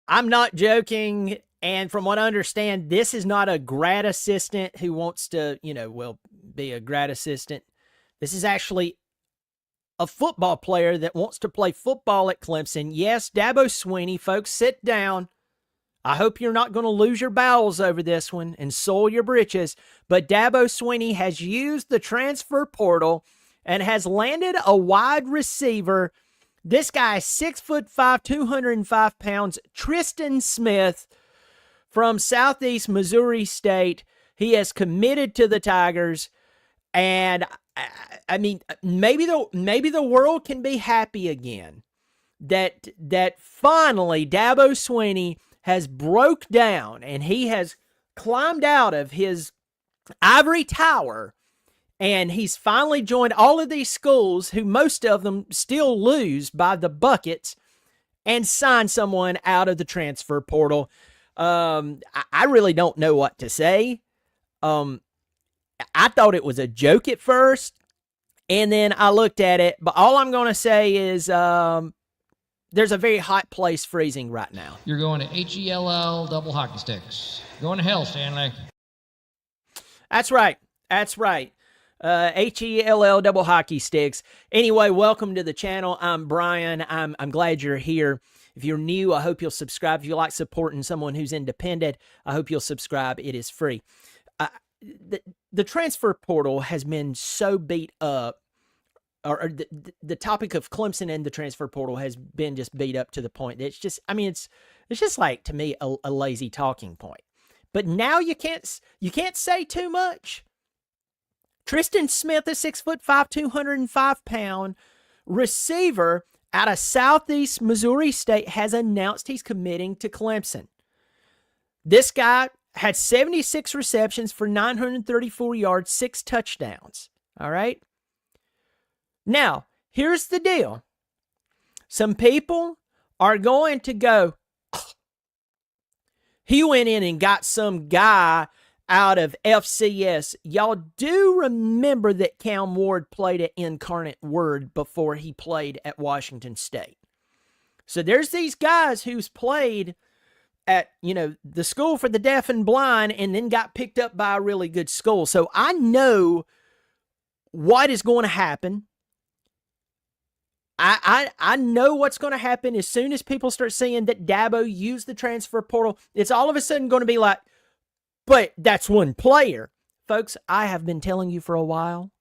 I'm not joking. And from what I understand, this is not a grad assistant who wants to, be a grad assistant. This is actually a football player that wants to play football at Clemson. Yes, Dabo Swinney. Folks, sit down. I hope you're not going to lose your bowels over this one and soil your britches. But Dabo Swinney has used the transfer portal and has landed a wide receiver. This guy is 6'5", 205 pounds, Tristan Smith from Southeast Missouri State. He has committed to the Tigers, and I mean, maybe the world can be happy again that finally Dabo Swinney has broke down and he has climbed out of his ivory tower, and he's finally joined all of these schools who most of them still lose by the buckets and sign someone out of the transfer portal. I really don't know what to say. I thought it was a joke at first, and then I looked at it, but all I'm going to say is there's a very hot place freezing right now. You're going to HELL double hockey sticks. Going to hell, Stanley. That's right. HELL double hockey sticks. Anyway, welcome to the channel. I'm Brian. I'm glad you're here. If you're new, I hope you'll subscribe. If you like supporting someone who's independent, I hope you'll subscribe. It is free. The transfer portal has been so beat up, or the topic of Clemson and the transfer portal has been just beat up to the point that it's just, I mean, it's just like, to me, a lazy talking point. But now you can't say too much. Tristan Smith, a 6'5", 205 pound receiver out of Southeast Missouri State, has announced he's committing to Clemson. This guy had 76 receptions for 934 yards, 6 touchdowns. All right. Now, here's the deal. Some people are going to go, he went in and got some guy out of FCS. Y'all do remember that Cam Ward played at Incarnate Word before he played at Washington State. So there's these guys who's played at, the school for the deaf and blind and then got picked up by a really good school. So I know what is going to happen. I know what's going to happen as soon as people start seeing that Dabo used the transfer portal. It's all of a sudden going to be like, but that's one player. Folks, I have been telling you for a while.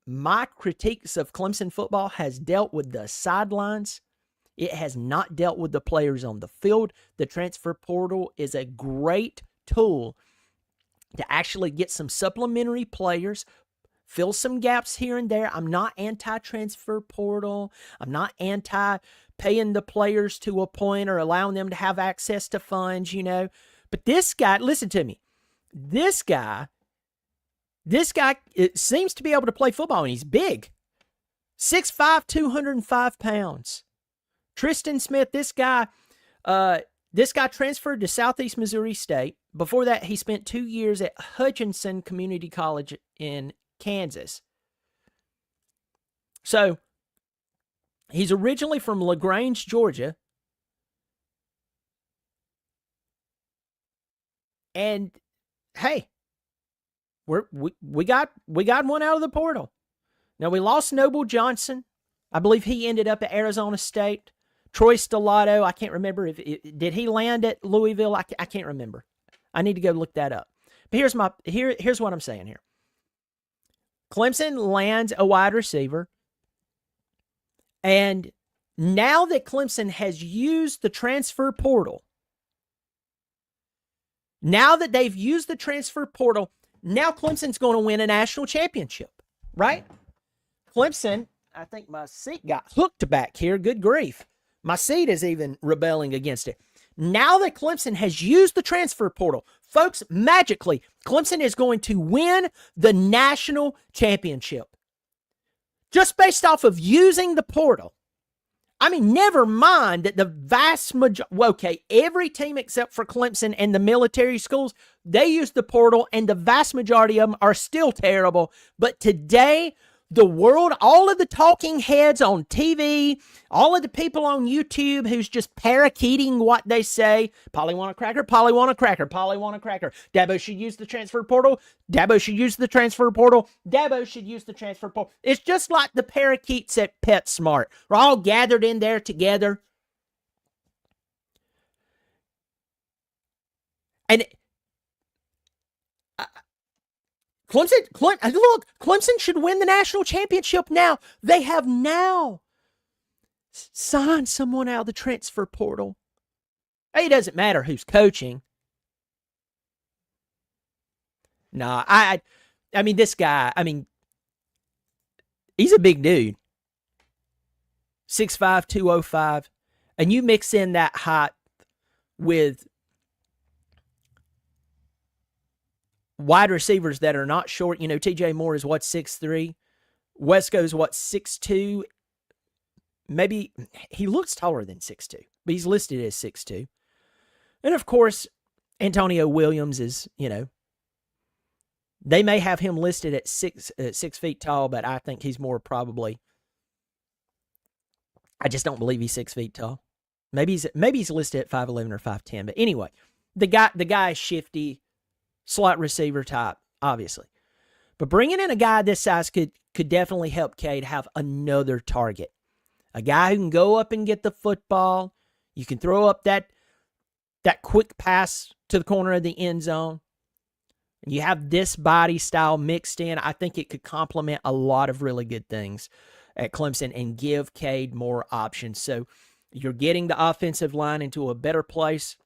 My critiques of Clemson football has dealt with the sidelines. It has not dealt with the players on the field. The transfer portal is a great tool to actually get some supplementary players, fill some gaps here and there. I'm not anti-transfer portal. I'm not anti-paying the players to a point or allowing them to have access to funds, But this guy, listen to me. This guy, it seems to be able to play football, and he's big. 6'5", 205 pounds. Tristan Smith, this guy transferred to Southeast Missouri State. Before that, he spent 2 years at Hutchinson Community College in Kansas. So, he's originally from LaGrange, Georgia. And hey, we got one out of the portal. Now, we lost Noble Johnson. I believe he ended up at Arizona State. Troy Stellato, I can't remember did he land at Louisville? I can't remember. I need to go look that up. But here's what I'm saying here. Clemson lands a wide receiver, and now that Clemson has used the transfer portal, now Clemson's going to win a national championship, right? Clemson, I think my seat got hooked back here. Good grief. My seat is even rebelling against it. Now that Clemson has used the transfer portal, folks, magically, Clemson is going to win the national championship. Just based off of using the portal. I mean, never mind that the vast majority, every team except for Clemson and the military schools, they use the portal, and the vast majority of them are still terrible. But today, the world, all of the talking heads on TV, all of the people on YouTube who's just parakeeting what they say. Polly want a cracker, Polly want a cracker, Polly want a cracker. Dabo should use the transfer portal. Dabo should use the transfer portal. Dabo should use the transfer portal. It's just like the parakeets at PetSmart. We're all gathered in there together. And Clemson should win the national championship now. They have now signed someone out of the transfer portal. It doesn't matter who's coaching. No, I mean, this guy, he's a big dude. 6'5", 205. And you mix in that height with wide receivers that are not short. TJ Moore is 6'3". Wesco's 6'2". Maybe he looks taller than 6'2", but he's listed as 6'2". And of course, Antonio Williams is, they may have him listed at 6 feet tall, but I think he's more probably, I just don't believe he's 6 feet tall. Maybe he's listed at 5'11" or 5'10". But anyway, the guy is shifty, slot receiver type, obviously. But bringing in a guy this size could definitely help Cade have another target. A guy who can go up and get the football. You can throw up that quick pass to the corner of the end zone. And you have this body style mixed in. I think it could complement a lot of really good things at Clemson and give Cade more options. So you're getting the offensive line into a better place.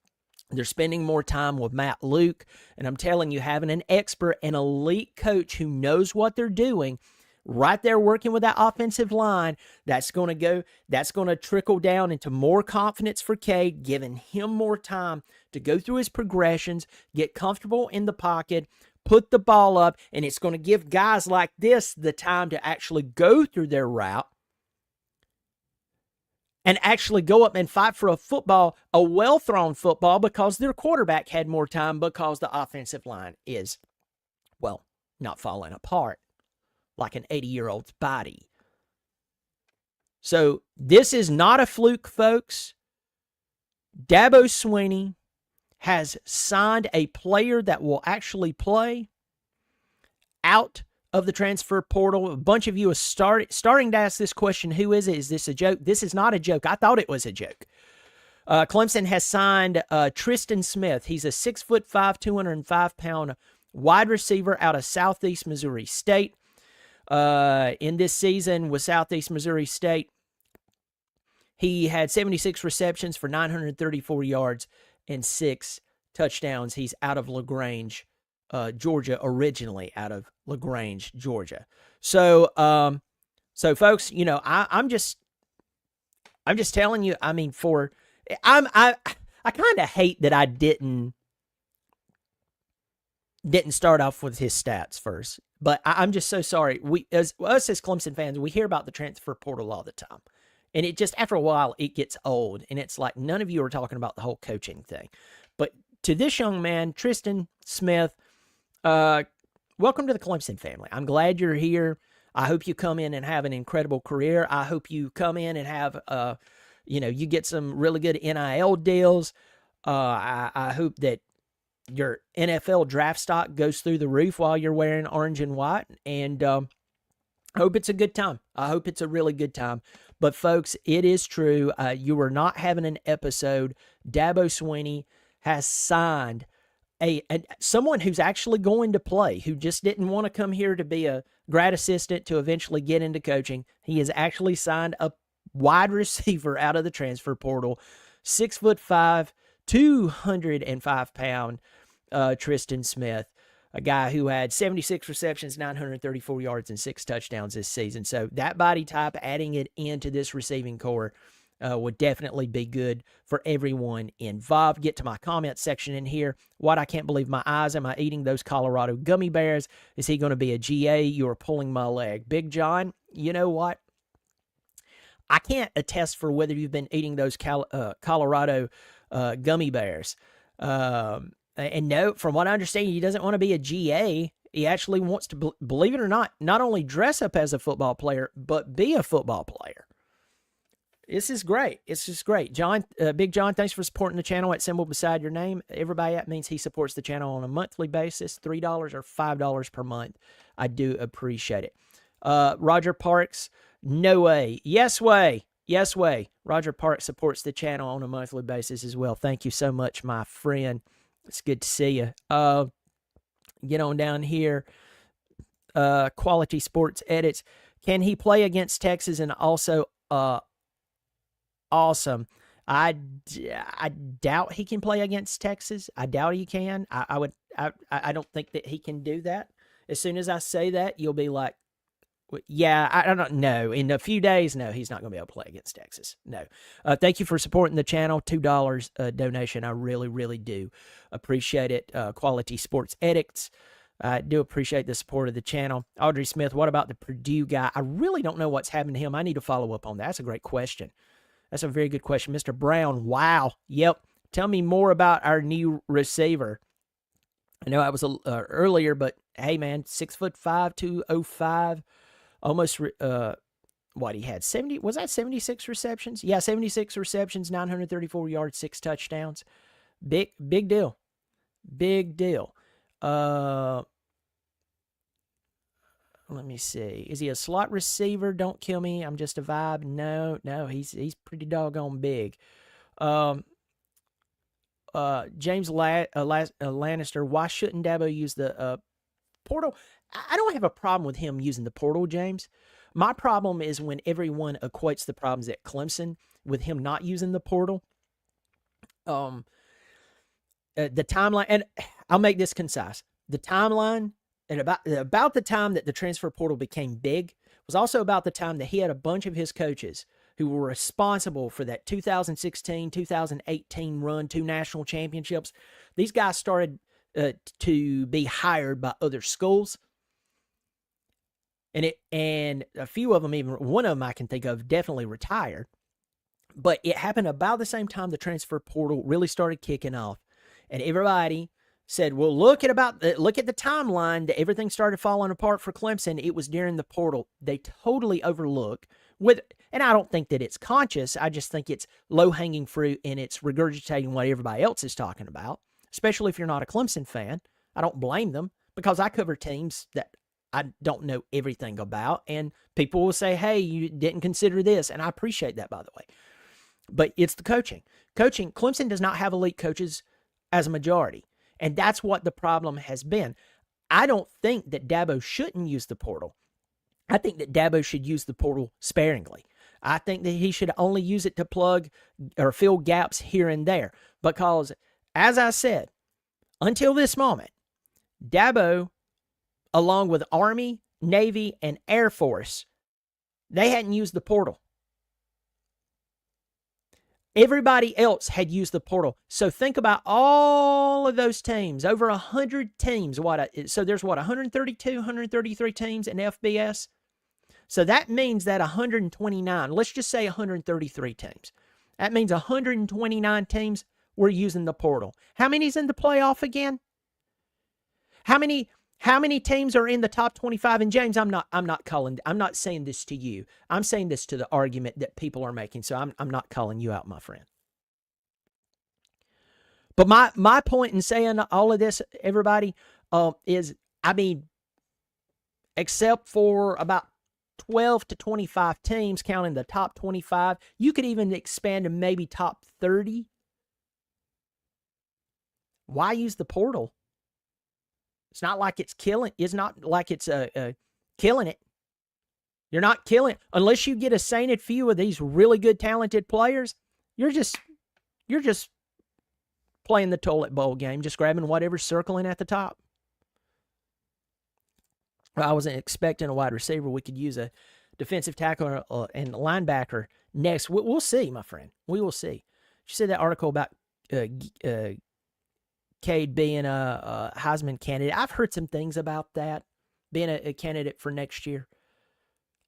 They're spending more time with Matt Luke. And I'm telling you, having an expert and elite coach who knows what they're doing right there working with that offensive line, that's going to trickle down into more confidence for Cade, giving him more time to go through his progressions, get comfortable in the pocket, put the ball up, and it's going to give guys like this the time to actually go through their route and actually go up and fight for a well-thrown football, because their quarterback had more time because the offensive line is, not falling apart like an 80-year-old's body. So this is not a fluke, folks. Dabo Swinney has signed a player that will actually play out of the transfer portal. A bunch of you are starting to ask this question, who is it? Is this a joke? This is not a joke. I thought it was a joke. Clemson has signed Tristan Smith. He's a 6'5", 205-pound wide receiver out of Southeast Missouri State. In this season with Southeast Missouri State, he had 76 receptions for 934 yards and 6 touchdowns. He's out of LaGrange, Georgia, originally out of LaGrange, Georgia. So folks, I'm just telling you. I mean, I kind of hate that I didn't start off with his stats first. But I'm just so sorry. Us as Clemson fans, we hear about the transfer portal all the time. And it just, after a while, it gets old. And it's like none of you are talking about the whole coaching thing. But to this young man, Tristan Smith, welcome to the Clemson family. I'm glad you're here. I hope you come in and have an incredible career. I hope you come in and have, you get some really good NIL deals. I hope that your NFL draft stock goes through the roof while you're wearing orange and white. And I hope it's a good time. I hope it's a really good time. But, folks, it is true. You are not having an episode. Dabo Swinney has signed someone who's actually going to play, who just didn't want to come here to be a grad assistant to eventually get into coaching. He has actually signed a wide receiver out of the transfer portal, 6'5", 205-pound Tristan Smith, a guy who had 76 receptions, 934 yards, and 6 touchdowns this season. So that body type, adding it into this receiving core, would definitely be good for everyone involved. Get to my comment section in here. What I can't believe my eyes. Am I eating those Colorado gummy bears? Is he going to be a GA? You're pulling my leg. Big John, you know what? I can't attest for whether you've been eating those Colorado gummy bears. And no, from what I understand, he doesn't want to be a GA. He actually wants to, believe it or not only dress up as a football player, but be a football player. This is great. It's just great. John, Big John, thanks for supporting the channel at symbol beside your name. Everybody, that means he supports the channel on a monthly basis, $3 or $5 per month. I do appreciate it. Roger Parks, no way. Yes way. Yes way. Roger Parks supports the channel on a monthly basis as well. Thank you so much, my friend. It's good to see you. Get on down here. Quality Sports Edits. Can he play against Texas and also awesome? I doubt he can play against Texas. I doubt he can. I don't think that he can do that. As soon as I say that, you'll be like, yeah, I don't know. In a few days, no, he's not going to be able to play against Texas. No. Thank you for supporting the channel. $2 donation. I really, really do appreciate it. Quality Sports Edits. I do appreciate the support of the channel. Audrey Smith, what about the Purdue guy? I really don't know what's happened to him. I need to follow up on that. That's a great question. That's a very good question. Mr. Brown, wow. Yep. Tell me more about our new receiver. I know I was earlier, but hey, man, 6'5", 205. Almost, what he had, 70, was that 76 receptions? Yeah, 76 receptions, 934 yards, 6 touchdowns. Big deal. Big deal. Let me see. Is he a slot receiver? Don't kill me. I'm just a vibe. No, he's pretty doggone big. James Lannister, why shouldn't Dabo use the portal? I don't have a problem with him using the portal, James. My problem is when everyone equates the problems at Clemson with him not using the portal. The timeline, and I'll make this concise. The timeline, and about the time that the transfer portal became big, was also about the time that he had a bunch of his coaches who were responsible for that 2016, 2018 run to national championships. These guys started to be hired by other schools. And a few of them, even one of them I can think of, definitely retired. But it happened about the same time the transfer portal really started kicking off. And everybody said, well, look at the timeline that everything started falling apart for Clemson. It was during the portal. They totally overlook and I don't think that it's conscious. I just think it's low-hanging fruit and it's regurgitating what everybody else is talking about, especially if you're not a Clemson fan. I don't blame them because I cover teams that I don't know everything about, and people will say, hey, you didn't consider this, and I appreciate that, by the way. But it's the coaching. Clemson does not have elite coaches as a majority, and that's what the problem has been. I don't think that Dabo shouldn't use the portal. I think that Dabo should use the portal sparingly. I think that he should only use it to plug or fill gaps here and there because, as I said, until this moment, Dabo, along with Army, Navy, and Air Force, they hadn't used the portal. Everybody else had used the portal. So think about all of those teams, over 100 teams. So there's 132, 133 teams in FBS. So that means that 129, let's just say 133 teams. That means 129 teams were using the portal. How many's in the playoff again? How many teams are in the top 25? And James, I'm not saying this to you. I'm saying this to the argument that people are making. So I'm not calling you out, my friend. But my point in saying all of this, everybody, is, except for about 12 to 25 teams, counting the top 25, you could even expand to maybe top 30. Why use the portal? It's not like it's killing. It's not like it's killing it. You're not killing it. Unless you get a sainted few of these really good, talented players. You're just playing the toilet bowl game, just grabbing whatever's circling at the top. I wasn't expecting a wide receiver. We could use a defensive tackle and linebacker next. We'll see, my friend. We will see. You said that article about Cade being a Heisman candidate. I've heard some things about that, being a candidate for next year.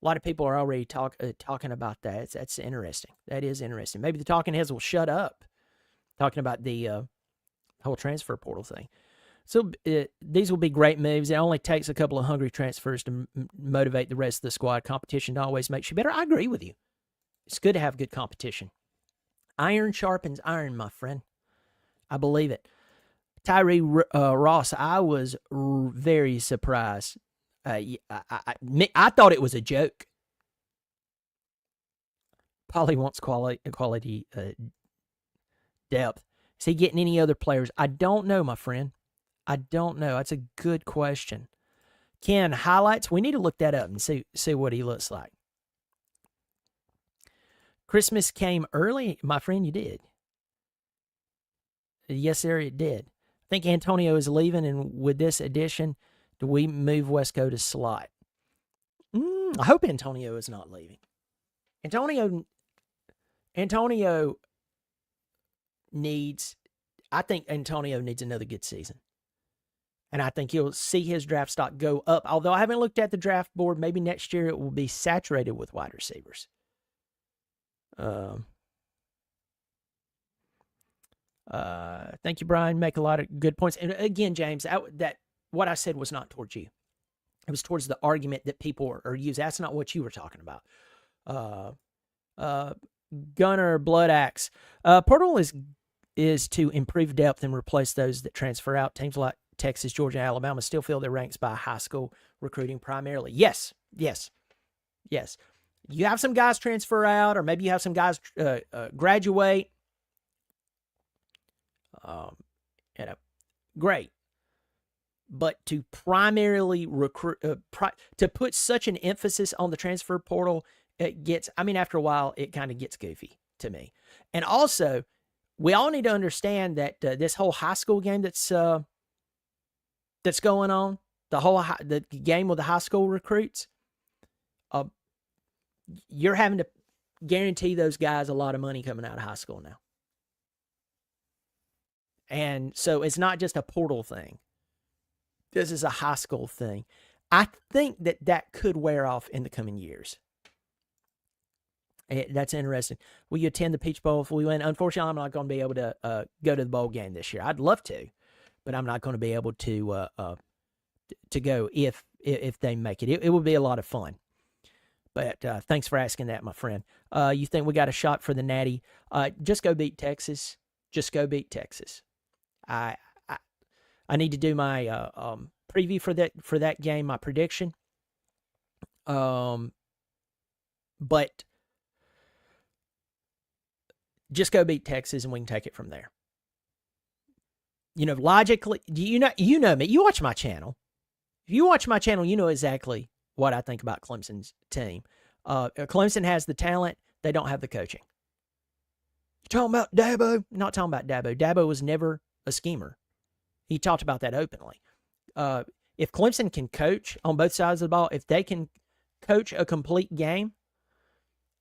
A lot of people are already talking about that. That's interesting. That is interesting. Maybe the talking heads will shut up talking about the whole transfer portal thing. So these will be great moves. It only takes a couple of hungry transfers to motivate the rest of the squad. Competition always makes you better. I agree with you. It's good to have good competition. Iron sharpens iron, my friend. I believe it. Tyree Ross, I was very surprised. I thought it was a joke. Paulie wants quality depth. Is he getting any other players? I don't know, my friend. I don't know. That's a good question. Ken, highlights? We need to look that up and see what he looks like. Christmas came early. My friend, you did. Yes, sir, it did. I think Antonio is leaving, and with this addition, do we move Wesco to slot? I hope Antonio is not leaving. Antonio needs another good season. And I think he'll see his draft stock go up. Although I haven't looked at the draft board, maybe next year it will be saturated with wide receivers. Thank you, Brian. Make a lot of good points. And again, James, that what I said was not towards you. It was towards the argument that people are using. That's not what you were talking about. Gunner Blood Axe. Portal is to improve depth and replace those that transfer out. Teams like Texas, Georgia, and Alabama still fill their ranks by high school recruiting primarily. Yes. You have some guys transfer out, or maybe you have some guys graduate. Great. But to primarily recruit, to put such an emphasis on the transfer portal, after a while, it kind of gets goofy to me. And also, we all need to understand that this whole high school game that's going on, the game with the high school recruits, you're having to guarantee those guys a lot of money coming out of high school now. And so it's not just a portal thing. This is a high school thing. I think that could wear off in the coming years. That's interesting. Will you attend the Peach Bowl if we win? Unfortunately, I'm not going to be able to go to the bowl game this year. I'd love to, but I'm not going to be able to go if they make it. It would be a lot of fun. But thanks for asking that, my friend. You think we got a shot for the Natty? Just go beat Texas. Just go beat Texas. I need to do my preview for that game, my prediction. But just go beat Texas, and we can take it from there. Logically, you know me. You watch my channel. If you watch my channel, you know exactly what I think about Clemson's team. Clemson has the talent. They don't have the coaching. You're talking about Dabo? Not talking about Dabo. Dabo was never a schemer. He talked about that openly. If Clemson can coach on both sides of the ball, if they can coach a complete game,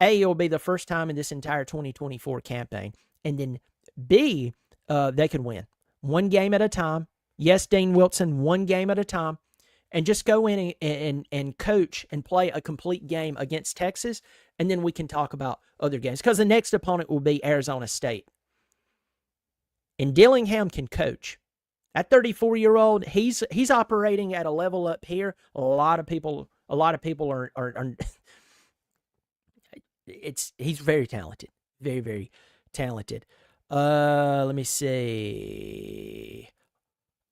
A, it'll be the first time in this entire 2024 campaign. And then B, they can win. One game at a time. Yes, Dean Wilson, one game at a time. And just go in and coach and play a complete game against Texas, and then we can talk about other games. Because the next opponent will be Arizona State. And Dillingham can coach. That 34-year-old, he's operating at a level up here. A lot of people are he's very talented. Very, very talented. Let me see.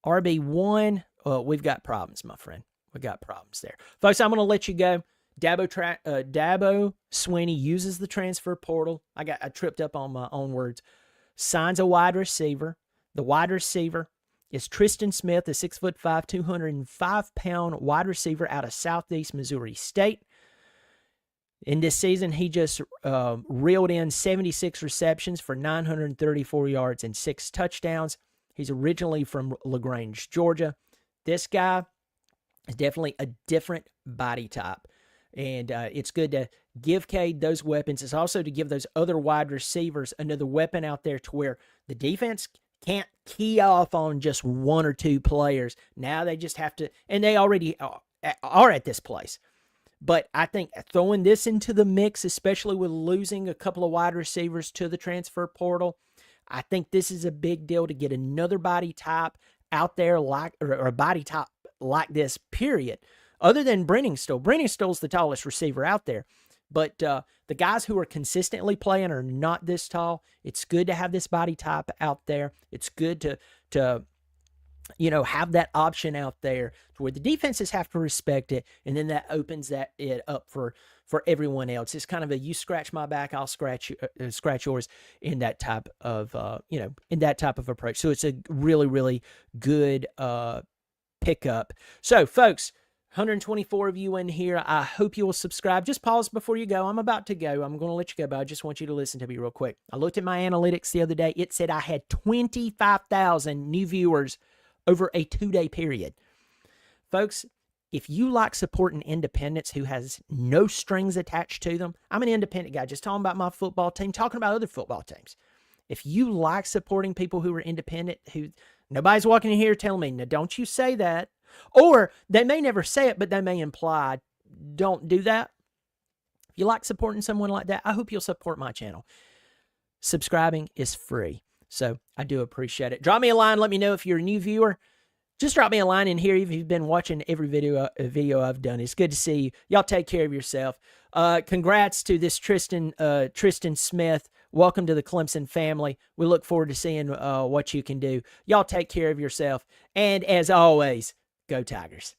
RB1, we've got problems, my friend. We've got problems there. Folks, I'm going to let you go. Dabo Swinney uses the transfer portal. I tripped up on my own words. Signs a wide receiver. The wide receiver is Tristan Smith, a 6'5", 205-pound wide receiver out of Southeast Missouri State. In this season, he just reeled in 76 receptions for 934 yards and 6 touchdowns. He's originally from LaGrange, Georgia. This guy is definitely a different body type. And it's good to give Cade those weapons. It's also to give those other wide receivers another weapon out there to where the defense can't key off on just one or two players. Now they just have to, and they already are at this place. But I think throwing this into the mix, especially with losing a couple of wide receivers to the transfer portal, I think this is a big deal to get another body type out there like, or a body type like this, period, other than Brenning Stoll. Brenning Stoll's the tallest receiver out there. But the guys who are consistently playing are not this tall. It's good to have this body type out there. It's good to have that option out there where the defenses have to respect it, and then that opens it up for everyone else. It's kind of a you scratch my back, I'll scratch yours in that type of approach. So it's a really, really good pickup. So, folks, 124 of you in here. I hope you will subscribe. Just pause before you go. I'm about to go. I'm going to let you go, but I just want you to listen to me real quick. I looked at my analytics the other day. It said I had 25,000 new viewers over a 2-day period. Folks, if you like supporting independents who has no strings attached to them, I'm an independent guy, just talking about my football team, talking about other football teams. If you like supporting people who are independent, who nobody's walking in here telling me, now don't you say that. Or they may never say it, but they may imply, don't do that. If you like supporting someone like that, I hope you'll support my channel. Subscribing is free. So I do appreciate it. Drop me a line. Let me know if you're a new viewer. Just drop me a line in here if you've been watching every video I've done. It's good to see you. Y'all take care of yourself. Congrats to this Tristan Smith. Welcome to the Clemson family. We look forward to seeing what you can do. Y'all take care of yourself. And as always, go Tigers.